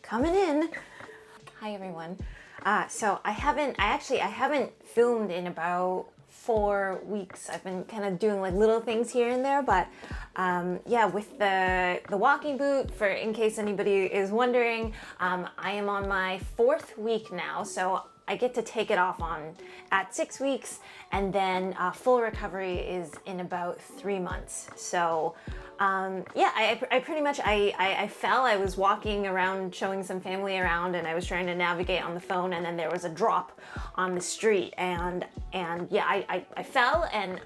Coming in. Hi everyone. So I haven't filmed in about 4 weeks. I've been kind of doing like little things here and there, but yeah, with the walking boot, for in case anybody is wondering, I am on my 4th week now, so I get to take it off at 6 weeks, and then full recovery is in about 3 months. So yeah, I pretty much, I fell. I was walking around showing some family around, and I was trying to navigate on the phone, and then there was a drop on the street, and yeah, I fell, and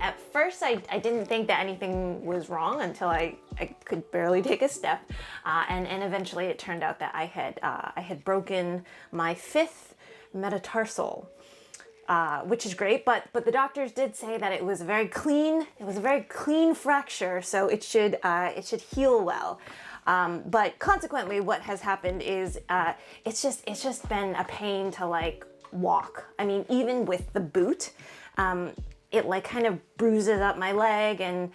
at first I didn't think that anything was wrong until I could barely take a step, and eventually it turned out that I had broken my 5th metatarsal, which is great, but the doctors did say that it was a very clean fracture, so it should heal well. But consequently, what has happened is it's just been a pain to like walk. I mean, even with the boot, it like kind of bruises up my leg, and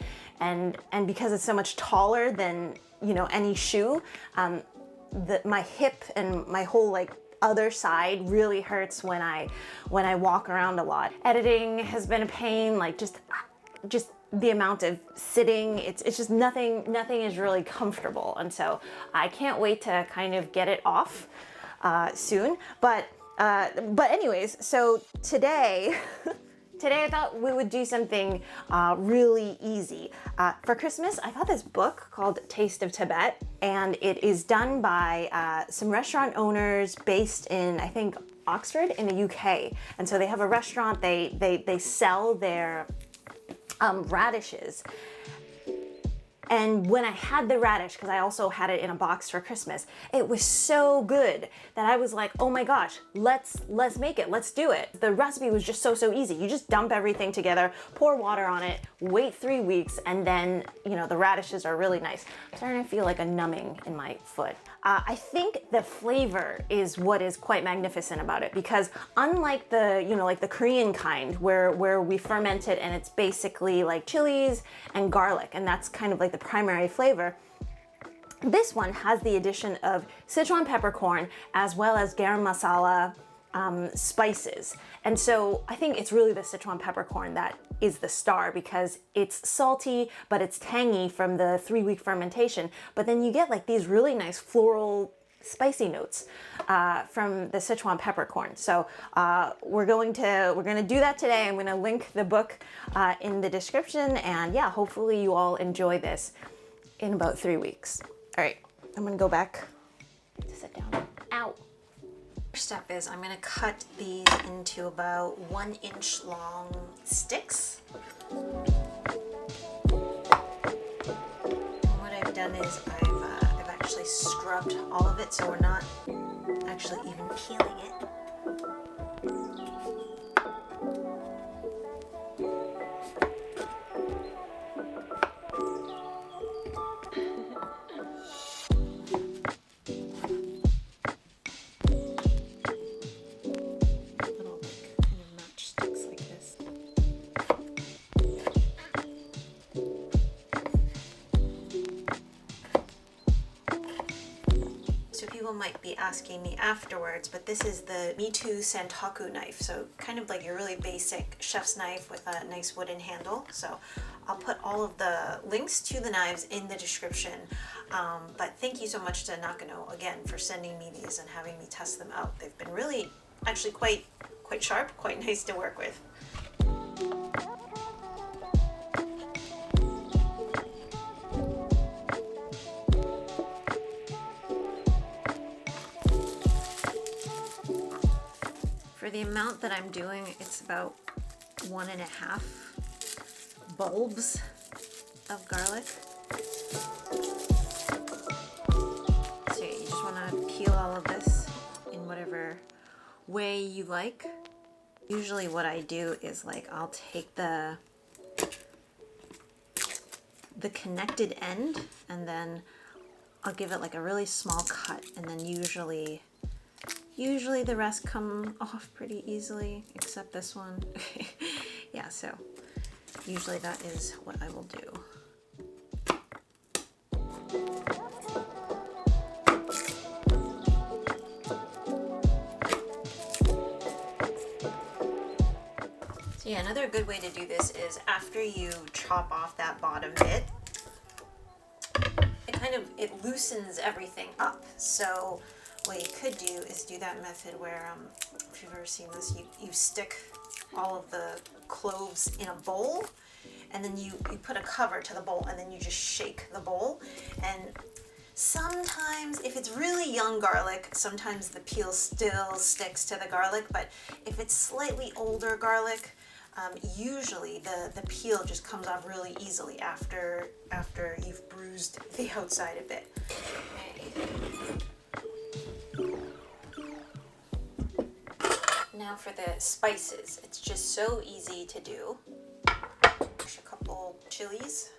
because it's so much taller than, you know, any shoe, my hip and my whole like other side really hurts when I walk around a lot. Editing has been a pain, like just the amount of sitting, it's just nothing is really comfortable, and so I can't wait to kind of get it off soon. But anyways, so today I thought we would do something really easy. For Christmas, I got this book called Taste of Tibet, and it is done by some restaurant owners based in, I think, Oxford in the UK. And so they have a restaurant, they sell their radishes. And when I had the radish, because I also had it in a box for Christmas, it was so good that I was like, oh my gosh, let's make it, let's do it. The recipe was just so easy. You just dump everything together, pour water on it, wait 3 weeks, and then, you know, the radishes are really nice. I'm starting to feel like a numbing in my foot. I think the flavor is what is quite magnificent about it, because unlike the, you know, like the Korean kind where we ferment it and it's basically like chilies and garlic, and that's kind of like the primary flavor, this one has the addition of Sichuan peppercorn as well as garam masala spices. And so I think it's really the Sichuan peppercorn that is the star, because it's salty, but it's tangy from the 3-week fermentation. But then you get like these really nice floral spicy notes from the Sichuan peppercorn. So we're gonna do that today. I'm gonna link the book in the description, and yeah, hopefully you all enjoy this in about 3 weeks. All right, I'm gonna go back to sit down. Ow. First step is I'm gonna cut these into about 1-inch long sticks. What I've done is I've actually scrubbed all of it, so we're not actually even peeling it. People might be asking me afterwards, but this is the Me Too Santoku knife, so kind of like your really basic chef's knife with a nice wooden handle. So I'll put all of the links to the knives in the description, but thank you so much to Nakano again for sending me these and having me test them out. They've been really actually quite sharp, quite nice to work with. For the amount that I'm doing, it's about 1.5 bulbs of garlic. So yeah, you just want to peel all of this in whatever way you like. Usually what I do is like I'll take the connected end, and then I'll give it like a really small cut, and then usually the rest come off pretty easily, except this one. Yeah, so usually that is what I will do. Another good way to do this is after you chop off that bottom bit, it loosens everything up. So what you could do is do that method where, if you've ever seen this, you stick all of the cloves in a bowl, and then you put a cover to the bowl, and then you just shake the bowl. And sometimes, if it's really young garlic, sometimes the peel still sticks to the garlic, but if it's slightly older garlic, usually the peel just comes off really easily after you've bruised the outside a bit. Okay. Now for the spices, it's just so easy to do. There's a couple chilies.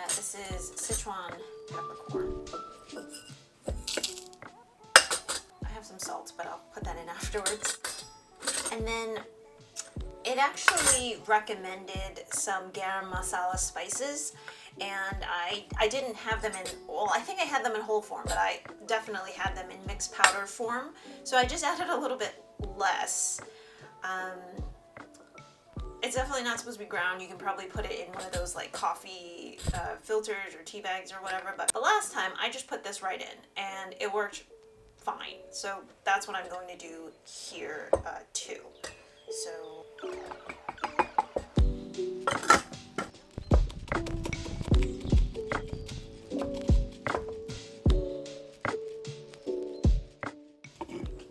This is Sichuan peppercorn. I have some salt, but I'll put that in afterwards. And then it actually recommended some garam masala spices, and I didn't have them in, well, I think I had them in whole form, but I definitely had them in mixed powder form, so I just added a little bit less. It's definitely not supposed to be ground. You can probably put it in one of those like coffee filters or tea bags or whatever, but the last time I just put this right in and it worked fine. So that's what I'm going to do here too. So can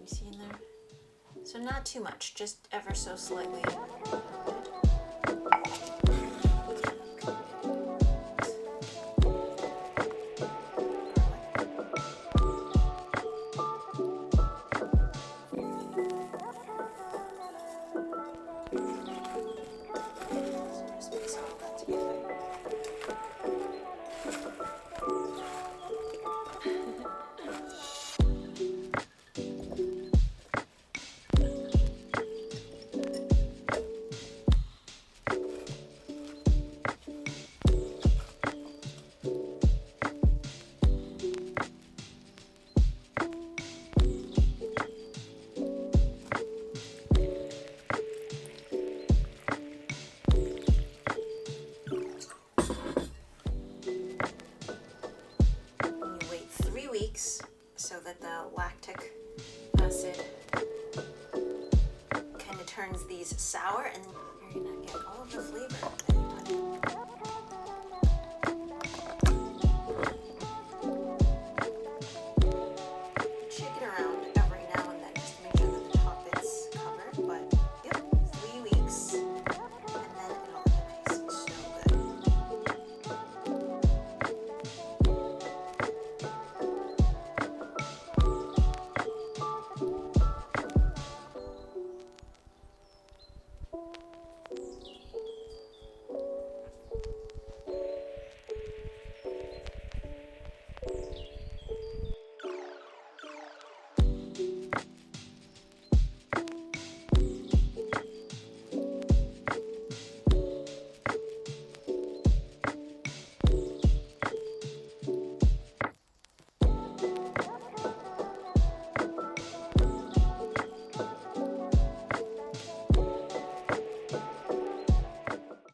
you see in there? So not too much, just ever so slightly. So that the lactic acid kind of turns these sour, and you're gonna get all of the flavor.